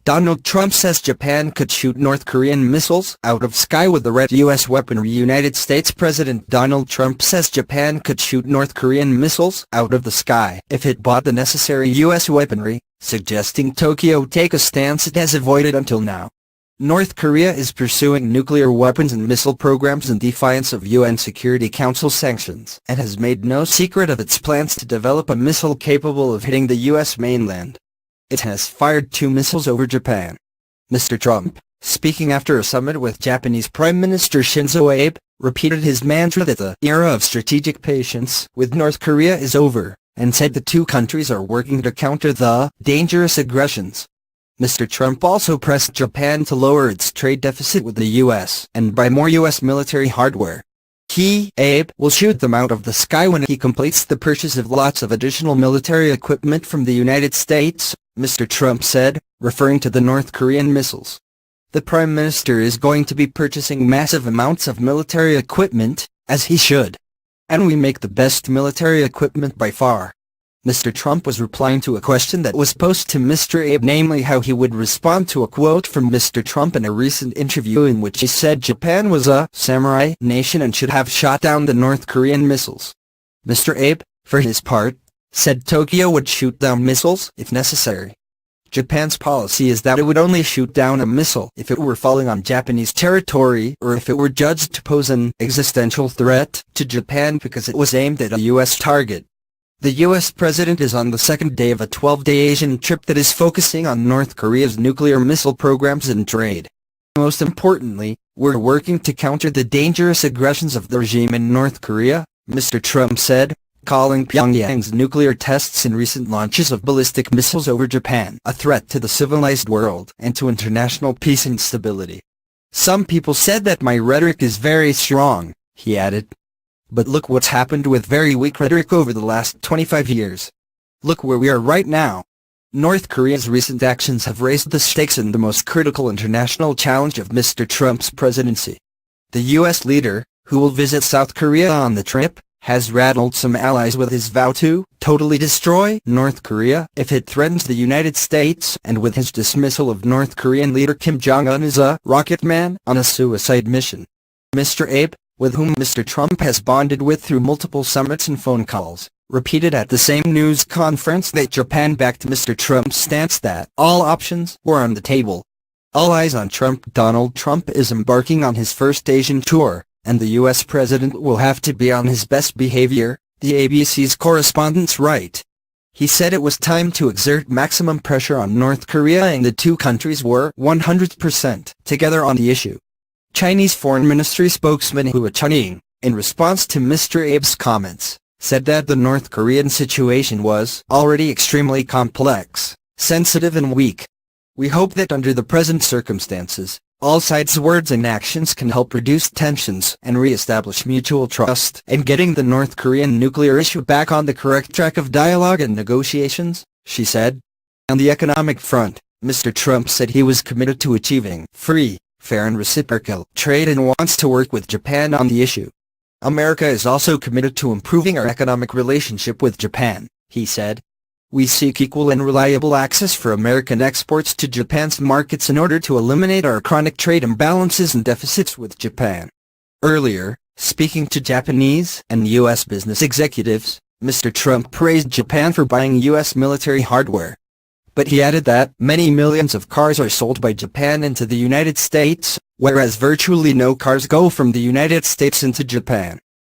Donald Trump says Japan could shoot North Korean missiles out of sky with the red U.S. weaponry. United States President Donald Trump says Japan could shoot North Korean missiles out of the sky if it bought the necessary U.S. weaponry, suggesting Tokyo take a stance it has avoided until now. North Korea is pursuing nuclear weapons and missile programs in defiance of UN Security Council sanctions and has made no secret of its plans to develop a missile capable of hitting the U.S. mainland. It has fired 2 missiles over Japan. Mr. Trump, speaking after a summit with Japanese Prime Minister Shinzo Abe, repeated his mantra that the era of strategic patience with North Korea is over, and said the two countries are working to counter the dangerous aggressions. Mr. Trump also pressed Japan to lower its trade deficit with the U.S. and buy more U.S. military hardware. Abe will shoot them out of the sky when he completes the purchase of lots of additional military equipment from the United States, Mr. Trump said, referring to the North Korean missiles. The Prime Minister is going to be purchasing massive amounts of military equipment, as he should. And we make the best military equipment by far. Mr. Trump was replying to a question that was posed to Mr. Abe, namely how he would respond to a quote from Mr. Trump in a recent interview in which he said Japan was a samurai nation and should have shot down the North Korean missiles. Mr. Abe, for his part, said Tokyo would shoot down missiles if necessary. Japan's policy is that it would only shoot down a missile if it were falling on Japanese territory or if it were judged to pose an existential threat to Japan because it was aimed at a U.S. target. The U.S. president is on the second day of a 12-day Asian trip that is focusing on North Korea's nuclear missile programs and trade. Most importantly, we're working to counter the dangerous aggressions of the regime in North Korea, Mr. Trump said, calling Pyongyang's nuclear tests and recent launches of ballistic missiles over Japan a threat to the civilized world and to international peace and stability. Some people said that my rhetoric is very strong, he added. But look what's happened with very weak rhetoric over the last 25 years. Look where we are right now. North Korea's recent actions have raised the stakes in the most critical international challenge of Mr. Trump's presidency. The U.S. leader, who will visit South Korea on the trip, has rattled some allies with his vow to totally destroy North Korea if it threatens the United States, and with his dismissal of North Korean leader Kim Jong-un as a rocket man on a suicide mission. Mr. Abe, with whom Mr. Trump has bonded with through multiple summits and phone calls, repeated at the same news conference that Japan backed Mr. Trump's stance that all options were on the table. All eyes on Trump. Donald Trump is embarking on his first Asian tour, and the U.S. president will have to be on his best behavior, the ABC's correspondents write. He said it was time to exert maximum pressure on North Korea and the two countries were 100% together on the issue. Chinese Foreign Ministry spokesman Hua Chunying, in response to Mr. Abe's comments, said that the North Korean situation was already extremely complex, sensitive and weak. We hope that under the present circumstances, all sides' words and actions can help reduce tensions and re-establish mutual trust in getting the North Korean nuclear issue back on the correct track of dialogue and negotiations, she said. On the economic front, Mr. Trump said he was committed to achieving free, fair and reciprocal trade and wants to work with Japan on the issue. America is also committed to improving our economic relationship with Japan, he said. We seek equal and reliable access for American exports to Japan's markets in order to eliminate our chronic trade imbalances and deficits with Japan. Earlier, speaking to Japanese and U.S. business executives, Mr. Trump praised Japan for buying U.S. military hardware. But he added that many millions of cars are sold by Japan into the United States, whereas virtually no cars go from the United States into Japan.